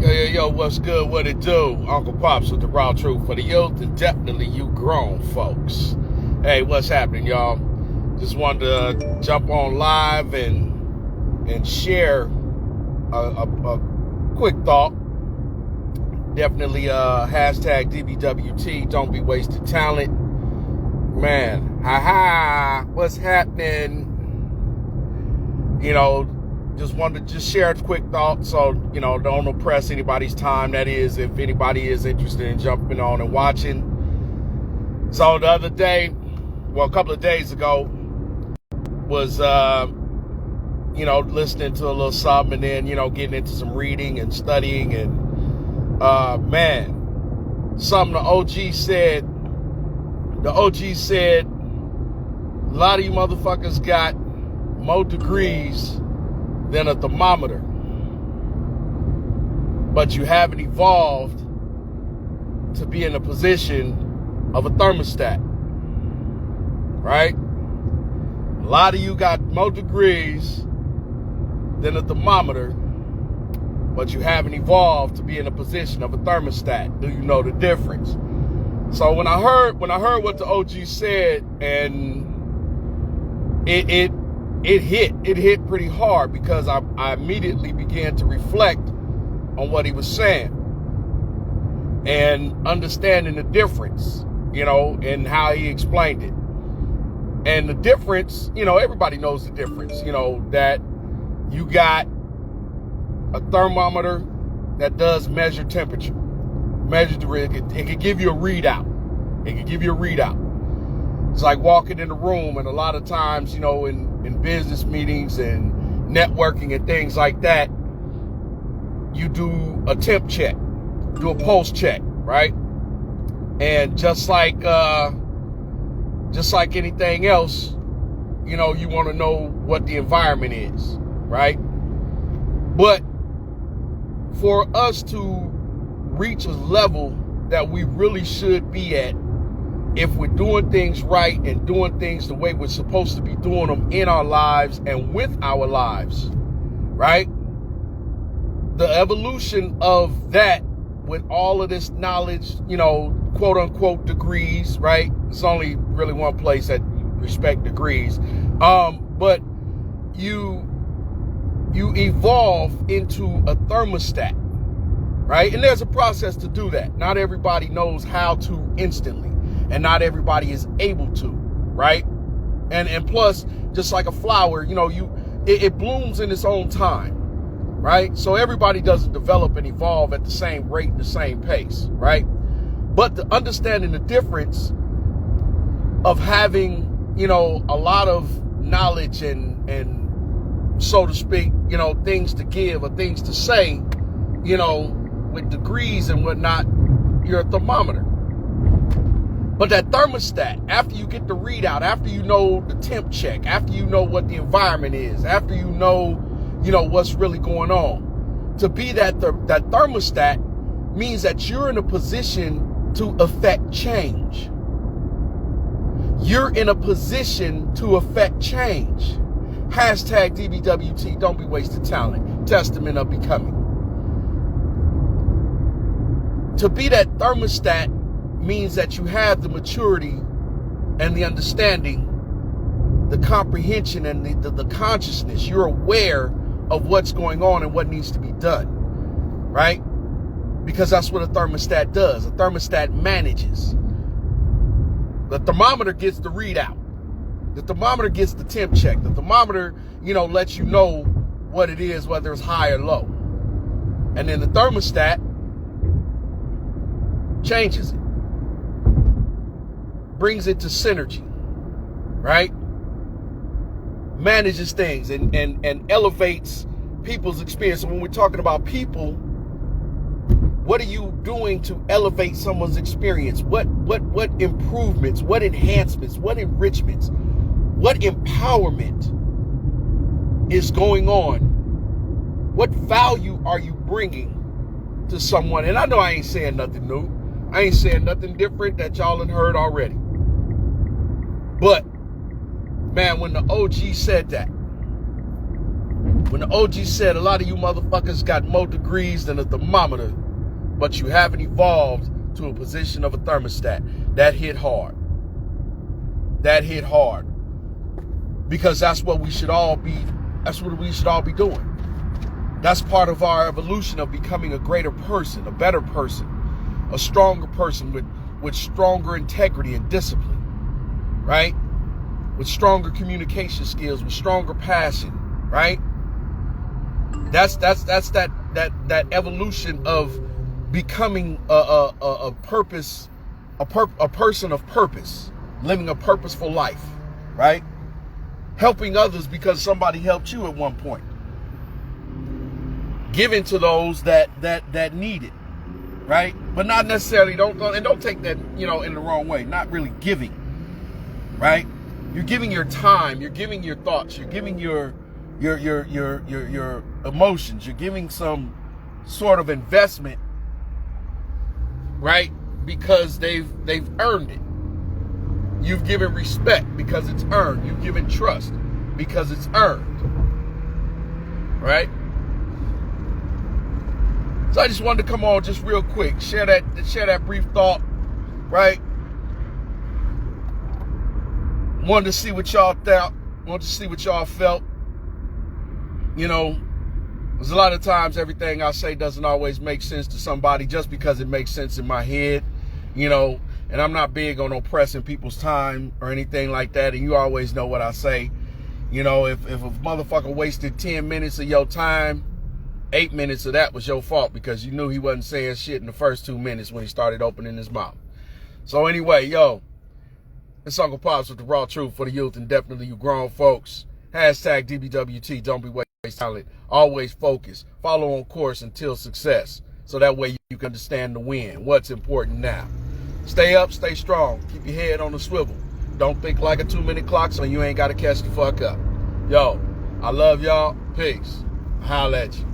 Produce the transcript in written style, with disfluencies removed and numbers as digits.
Yo, what's good? What it do? Uncle Pops with the raw truth for the youth and definitely you grown folks. Hey, what's happening, y'all? Just wanted to jump on live and share a quick thought. Definitely hashtag DBWT, don't be wasted talent. Man, what's happening? Just wanted to share a quick thought, so, don't oppress anybody's time. That is, if anybody is interested in jumping on and watching. So the other day, a couple of days ago, was, listening to a little something and then, getting into some reading and studying. And, something the OG said, a lot of you motherfuckers got more degrees than a thermometer, but you haven't evolved to be in a position of a thermostat, right? A lot of you got more degrees than a thermometer, but you haven't evolved to be in a position of a thermostat. Do you know the difference? So when I heard what the OG said, and it hit pretty hard, because I immediately began to reflect on what he was saying and understanding the difference, and how he explained it. And the difference, everybody knows the difference, that you got a thermometer that does measure temperature, it can give you a readout. It's like walking in a room, and a lot of times, in business meetings and networking and things like that, you do a temp check, do a pulse check, right? And just like anything else, you want to know what the environment is, right? But for us to reach a level that we really should be at, if we're doing things right and doing things the way we're supposed to be doing them in our lives and with our lives, right? The evolution of that, with all of this knowledge, quote unquote degrees, right? It's only really one place that respect degrees. But you evolve into a thermostat, right? And there's a process to do that. Not everybody knows how to instantly. And not everybody is able to, right? And plus, just like a flower, it blooms in its own time, right? So everybody doesn't develop and evolve at the same rate, the same pace, right? But understanding the difference of having, a lot of knowledge and so to speak, things to give or things to say, with degrees and whatnot, you're a thermometer. But that thermostat, after you get the readout, after you know the temp check, after you know what the environment is, after you know what's really going on, to be that thermostat means that you're in a position to affect change. You're in a position to affect change. Hashtag DBWT, don't be wasted talent. Testament of becoming. To be that thermostat means that you have the maturity and the understanding, the comprehension and the consciousness. You're aware of what's going on and what needs to be done, right? Because that's what a thermostat does. A thermostat manages. The thermometer gets the readout. The thermometer gets the temp check. The thermometer, lets you know what it is, whether it's high or low. And then the thermostat changes it. Brings it to synergy, right? Manages things and elevates people's experience. And when we're talking about people, what are you doing to elevate someone's experience? What improvements, what enhancements, what enrichments, what empowerment is going on? What value are you bringing to someone? And I know I ain't saying nothing new. I ain't saying nothing different that y'all have heard already. But, man, when the OG said that, When the OG said a lot of you motherfuckers got more degrees than a thermometer, but you haven't evolved to a position of a thermostat. That hit hard. That hit hard. Because that's what we should all be, that's what we should all be doing. That's part of our evolution of becoming a greater person, a better person, a stronger person with stronger integrity and discipline, right? With stronger communication skills, with stronger passion, right? That's that evolution of becoming a purpose, a person of purpose, living a purposeful life, right? Helping others because somebody helped you at one point. Giving to those that need it, right? But not necessarily, don't take that, in the wrong way. Not really giving, right? You're giving your time, you're giving your thoughts, you're giving your emotions, you're giving some sort of investment, right? Because they've earned it. You've given respect because it's earned. You've given trust because it's earned, right? So I just wanted to come on just real quick, share that brief thought, right? Wanted to see what y'all thought, wanted to see what y'all felt. There's a lot of times everything I say doesn't always make sense to somebody just because it makes sense in my head, and I'm not big on oppressing people's time or anything like that, and you always know what I say. If a motherfucker wasted 10 minutes of your time, 8 minutes of that was your fault because you knew he wasn't saying shit in the first 2 minutes when he started opening his mouth. So anyway, it's Uncle Pops with the raw truth for the youth and definitely you grown folks. Hashtag DBWT, don't be waste talent. Always focus. Follow on course until success. So that way you can understand the win. What's important now. Stay up, stay strong. Keep your head on the swivel. Don't think like a 2-minute clock so you ain't got to catch the fuck up. I love y'all. Peace. Holla at you.